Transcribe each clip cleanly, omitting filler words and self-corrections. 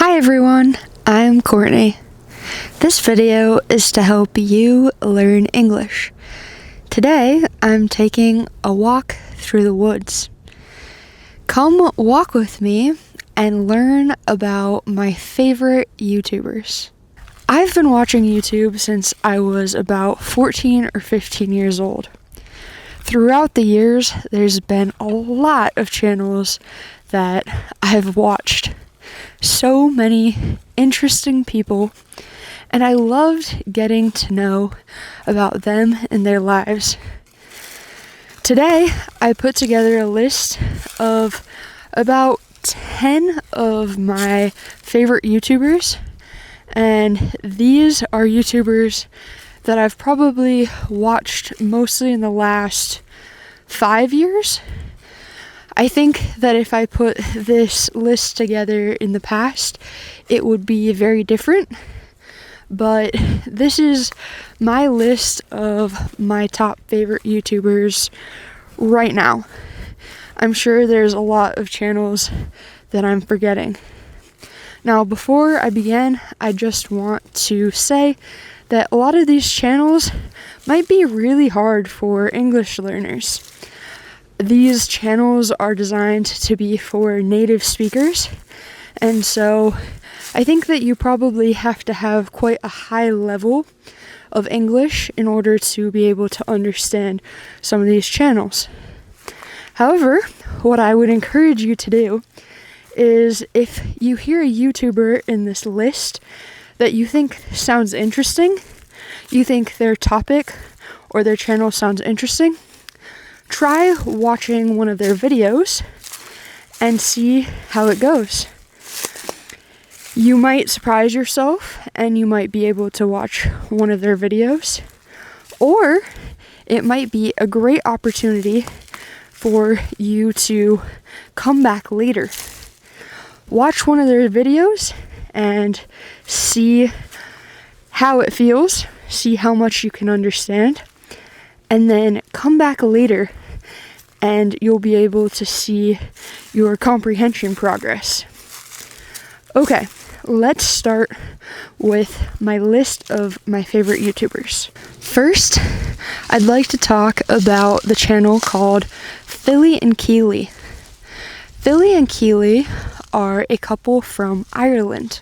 Hi everyone, I'm Courtney. This video is to help you learn English. Today, I'm taking a walk through the woods. Come walk with me and learn about my favorite YouTubers. I've been watching YouTube since I was about 14 or 15 years old. Throughout the years, there's been a lot of channels that I've watched. So many interesting people, and I loved getting to know about them and their lives. Today, I put together a list of about 10 of my favorite YouTubers, and these are YouTubers that I've probably watched mostly in the last 5 years. I think that if I put this list together in the past, it would be very different. But this is my list of my top favorite YouTubers right now. I'm sure there's a lot of channels that I'm forgetting. Now, before I begin, I just want to say that a lot of these channels might be really hard for English learners. These channels are designed to be for native speakers, and so I think that you probably have to have quite a high level of English in order to be able to understand some of these channels. However, what I would encourage you to do is if you hear a YouTuber in this list that you think sounds interesting, you think their topic or their channel sounds interesting, try watching one of their videos and see how it goes. You might surprise yourself and you might be able to watch one of their videos, or it might be a great opportunity for you to come back later. Watch one of their videos and see how it feels, see how much you can understand, and then come back later and you'll be able to see your comprehension progress. Okay, let's start with my list of my favorite YouTubers. First, I'd like to talk about the channel called Philly and Keely. Philly and Keely are a couple from Ireland.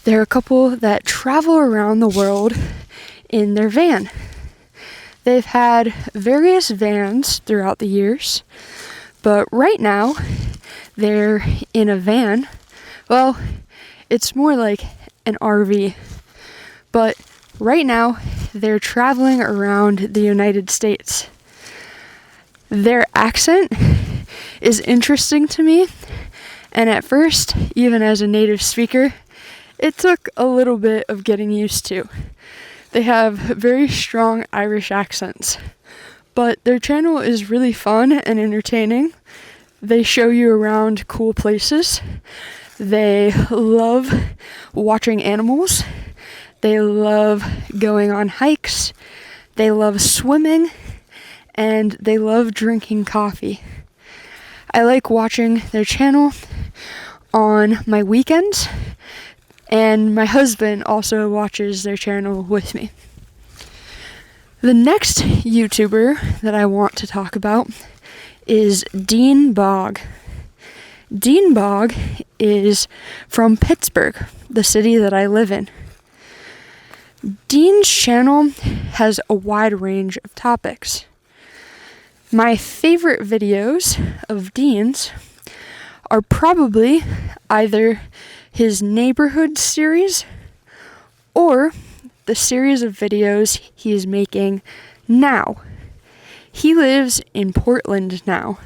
They're a couple that travel around the world in their van. They've had various vans throughout the years, but right now they're in a van. Well, it's more like an RV, but right now they're traveling around the United States. Their accent is interesting to me, and at first, even as a native speaker, it took a little bit of getting used to. They have very strong Irish accents, but their channel is really fun and entertaining. They show you around cool places. They love watching animals. They love going on hikes. They love swimming, and they love drinking coffee. I like watching their channel on my weekends, and my husband also watches their channel with me. The next YouTuber that I want to talk about is Dean Bog. Dean Bog is from Pittsburgh, the city that I live in. Dean's channel has a wide range of topics. My favorite videos of Dean's are probably either his neighborhood series or the series of videos he is making now. He lives in Portland now,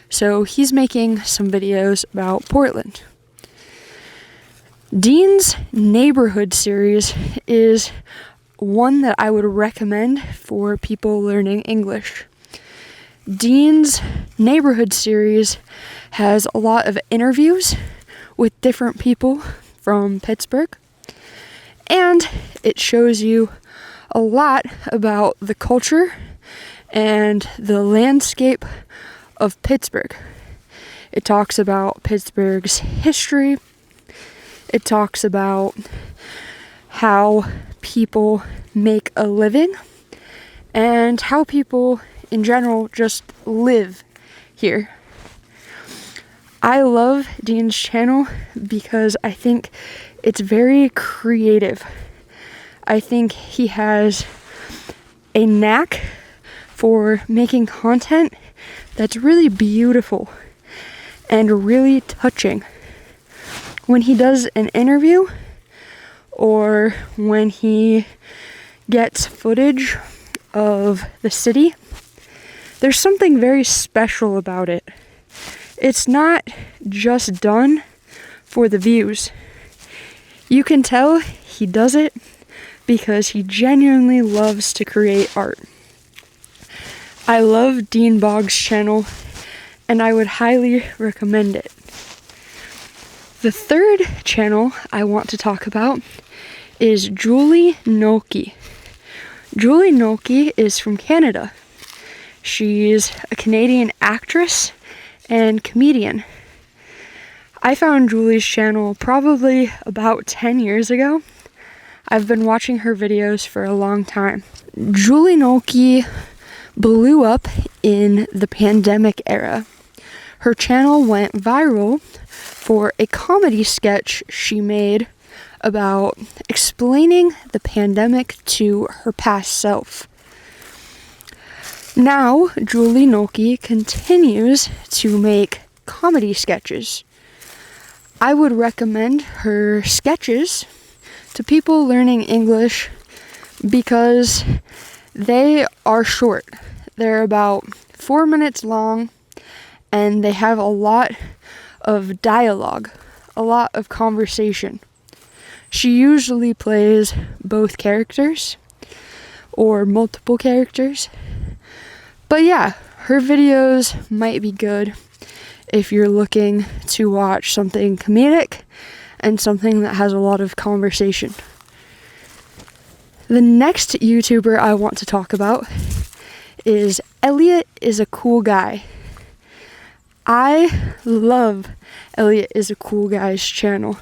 so he's making some videos about Portland. Dean's neighborhood series is one that I would recommend for people learning English. Dean's neighborhood series has a lot of interviews with different people from Pittsburgh, and it shows you a lot about the culture and the landscape of Pittsburgh. It talks about Pittsburgh's history, It talks about how people make a living and how people in general just live here. I love Dean's channel because I think it's very creative. I think he has a knack for making content that's really beautiful and really touching. When he does an interview or when he gets footage of the city, there's something very special about it. It's not just done for the views. You can tell he does it because he genuinely loves to create art. I love Dean Boggs' channel, and I would highly recommend it. The third channel I want to talk about is Julie Noki. Julie Noki is from Canada. She's a Canadian actress and comedian. I found Julie's channel probably about 10 years ago. I've been watching her videos for a long time. Julie Noki blew up in the pandemic era. Her channel went viral for a comedy sketch she made about explaining the pandemic to her past self. Now, Julie Noki continues to make comedy sketches. I would recommend her sketches to people learning English because they are short. They're about 4 minutes long and they have a lot of dialogue, a lot of conversation. She usually plays both characters or multiple characters. But yeah, her videos might be good if you're looking to watch something comedic and something that has a lot of conversation. The next YouTuber I want to talk about is Elliot is a Cool Guy. I love Elliot is a Cool Guy's channel.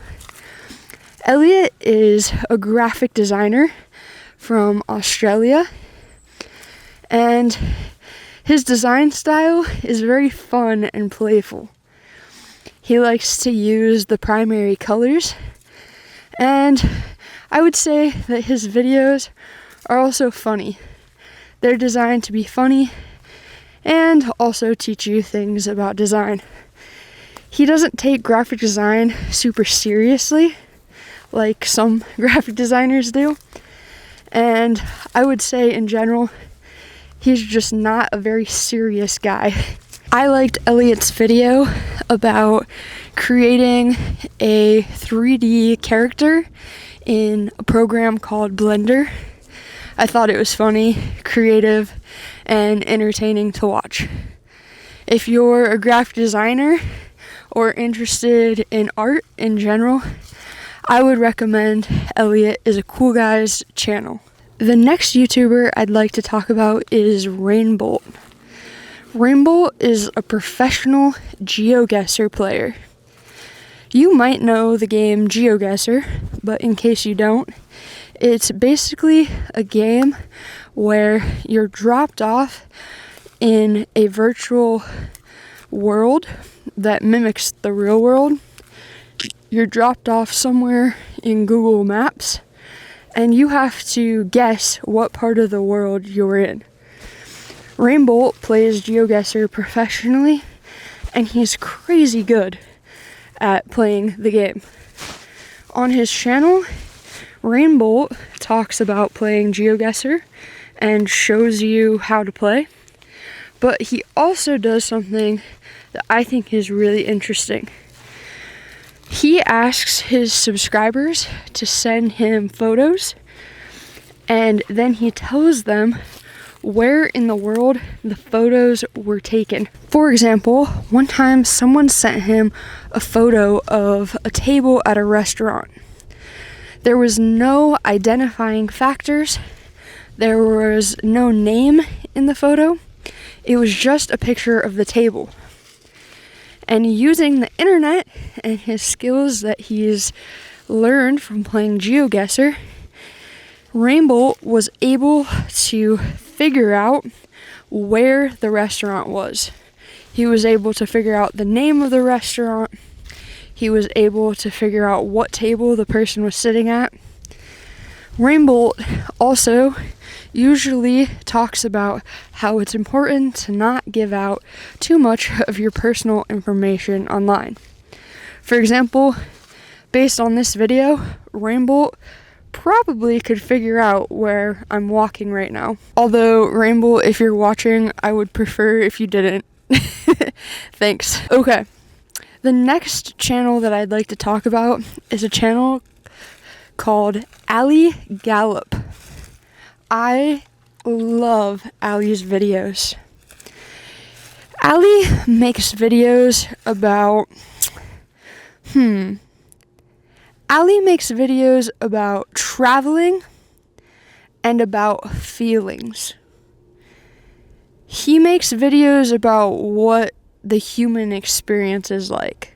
Elliot is a graphic designer from Australia, and his design style is very fun and playful. He likes to use the primary colors, and I would say that his videos are also funny. They're designed to be funny and also teach you things about design. He doesn't take graphic design super seriously like some graphic designers do, and I would say in general he's just not a very serious guy. I liked Elliot's video about creating a 3D character in a program called Blender. I thought it was funny, creative, and entertaining to watch. If you're a graphic designer or interested in art in general, I would recommend Elliot is a Cool Guy's channel. The next YouTuber I'd like to talk about is Rainbolt. Rainbolt is a professional GeoGuessr player. You might know the game GeoGuessr, but in case you don't, it's basically a game where you're dropped off in a virtual world that mimics the real world. You're dropped off somewhere in Google Maps, and you have to guess what part of the world you're in. Rainbolt plays GeoGuessr professionally, and he's crazy good at playing the game. On his channel, Rainbolt talks about playing GeoGuessr and shows you how to play, but he also does something that I think is really interesting. He asks his subscribers to send him photos, and then he tells them where in the world the photos were taken. For example, one time someone sent him a photo of a table at a restaurant. There was no identifying factors. There was no name in the photo. It was just a picture of the table. And using the internet and his skills that he's learned from playing GeoGuessr, Rainbow was able to figure out where the restaurant was. He was able to figure out the name of the restaurant. He was able to figure out what table the person was sitting at. Rainbow also usually talks about how it's important to not give out too much of your personal information online. For example, based on this video, Rainbow probably could figure out where I'm walking right now. Although, Rainbow, if you're watching, I would prefer if you didn't. Thanks. Okay. The next channel that I'd like to talk about is a channel called Ali Gallup. I love Ali's videos. Ali makes videos about Ali makes videos about traveling and about feelings. He makes videos about what the human experience is like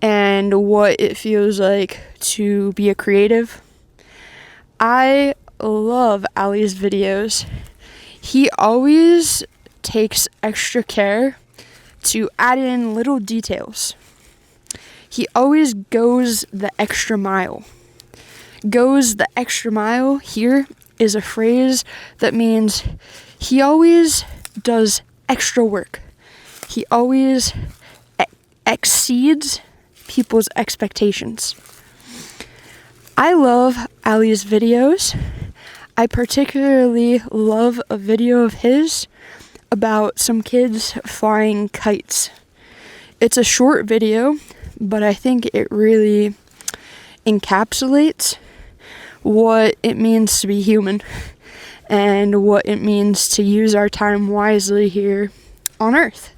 and what it feels like to be a creative. I love Ali's videos. He always takes extra care to add in little details. He always goes the extra mile. Goes the extra mile here is a phrase that means he always does extra work. He always exceeds people's expectations. I love Ali's videos. I particularly love a video of his about some kids flying kites. It's a short video, but I think it really encapsulates what it means to be human and what it means to use our time wisely here on Earth.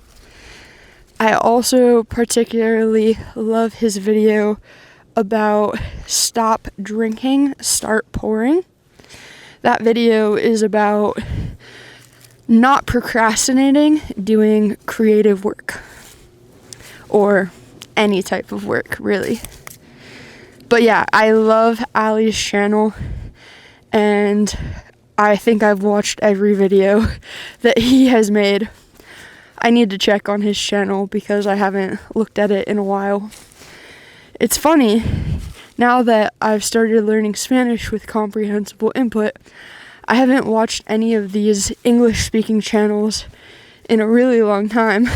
I also particularly love his video about stop drinking, start pouring. That video is about not procrastinating, doing creative work. Or any type of work, really. But yeah, I love Ali's channel, and I think I've watched every video that he has made. I need to check on his channel because I haven't looked at it in a while. It's funny, now that I've started learning Spanish with Comprehensible input, I haven't watched any of these English-speaking channels in a really long time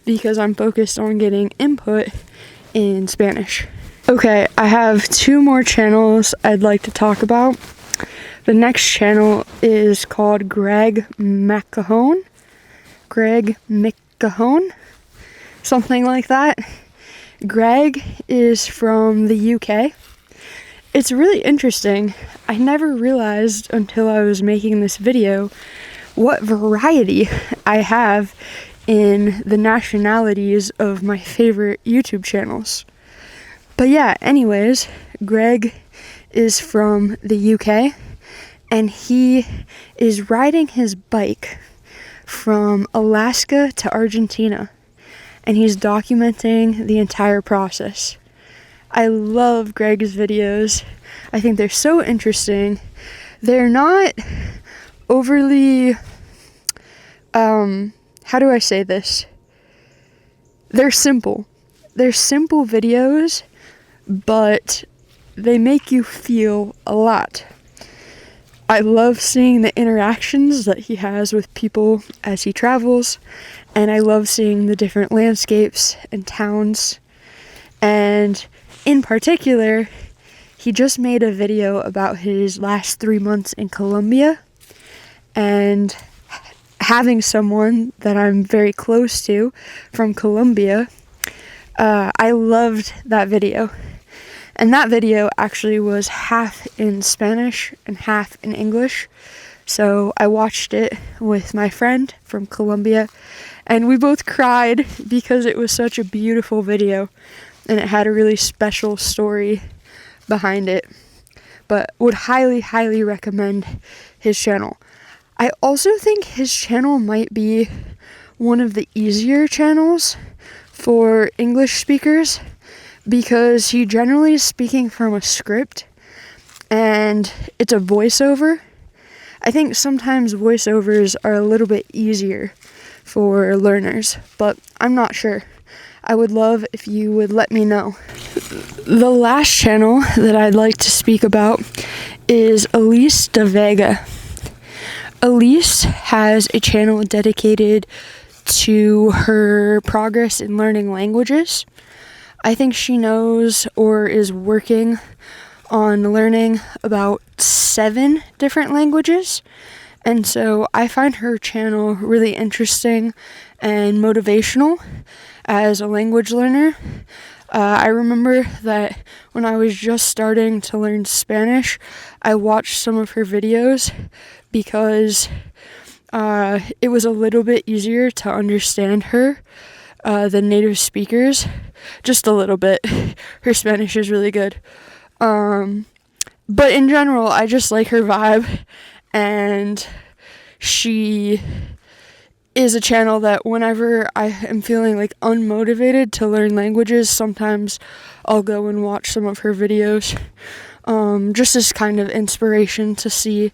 because I'm focused on getting input in Spanish. Okay, I have 2 more channels I'd like to talk about. The next channel is called Greg McCahone, something like that. Greg is from the UK. It's really interesting. I never realized until I was making this video what variety I have in the nationalities of my favorite YouTube channels. But yeah, anyways, Greg is from the UK, and he is riding his bike from Alaska to Argentina, and he's documenting the entire process. I love Greg's videos. I think they're so interesting. They're not overly, how do I say this? They're simple. They're simple videos, but they make you feel a lot. I love seeing the interactions that he has with people as he travels, and I love seeing the different landscapes and towns. And in particular, he just made a video about his last 3 months in Colombia, and having someone that I'm very close to from Colombia, I loved that video. And that video actually was half in Spanish and half in English. So I watched it with my friend from Colombia, and we both cried because it was such a beautiful video and it had a really special story behind it. But would highly, highly recommend his channel. I also think his channel might be one of the easier channels for English speakers because he generally is speaking from a script and it's a voiceover. I think sometimes voiceovers are a little bit easier for learners, but I'm not sure. I would love if you would let me know. The last channel that I'd like to speak about is Elise de Vega. Elise has a channel dedicated to her progress in learning languages. I think she knows or is working on learning about 7 different languages. And so I find her channel really interesting and motivational as a language learner. I remember that when I was just starting to learn Spanish, I watched some of her videos because it was a little bit easier to understand her than native speakers. Just a little bit. Her Spanish is really good. But in general, I just like her vibe, and she is a channel that whenever I am feeling like unmotivated to learn languages, sometimes I'll go and watch some of her videos, just as kind of inspiration to see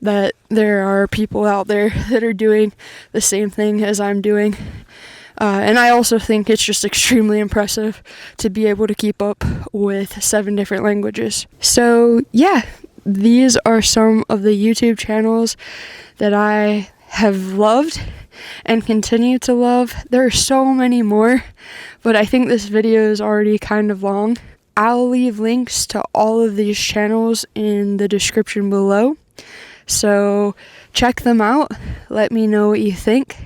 that there are people out there that are doing the same thing as I'm doing. And I also think it's just extremely impressive to be able to keep up with 7 different languages. So yeah, these are some of the YouTube channels that I have loved and continue to love. There are so many more, but I think this video is already kind of long. I'll leave links to all of these channels in the description below. So check them out. Let me know what you think.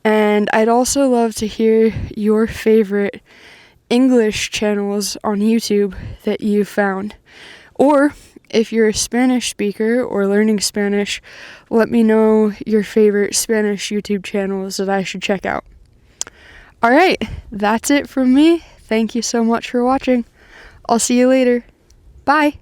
And I'd also love to hear your favorite English channels on YouTube that you found. Or if you're a Spanish speaker or learning Spanish, let me know your favorite Spanish YouTube channels that I should check out. Alright, that's it from me. Thank you so much for watching. I'll see you later. Bye!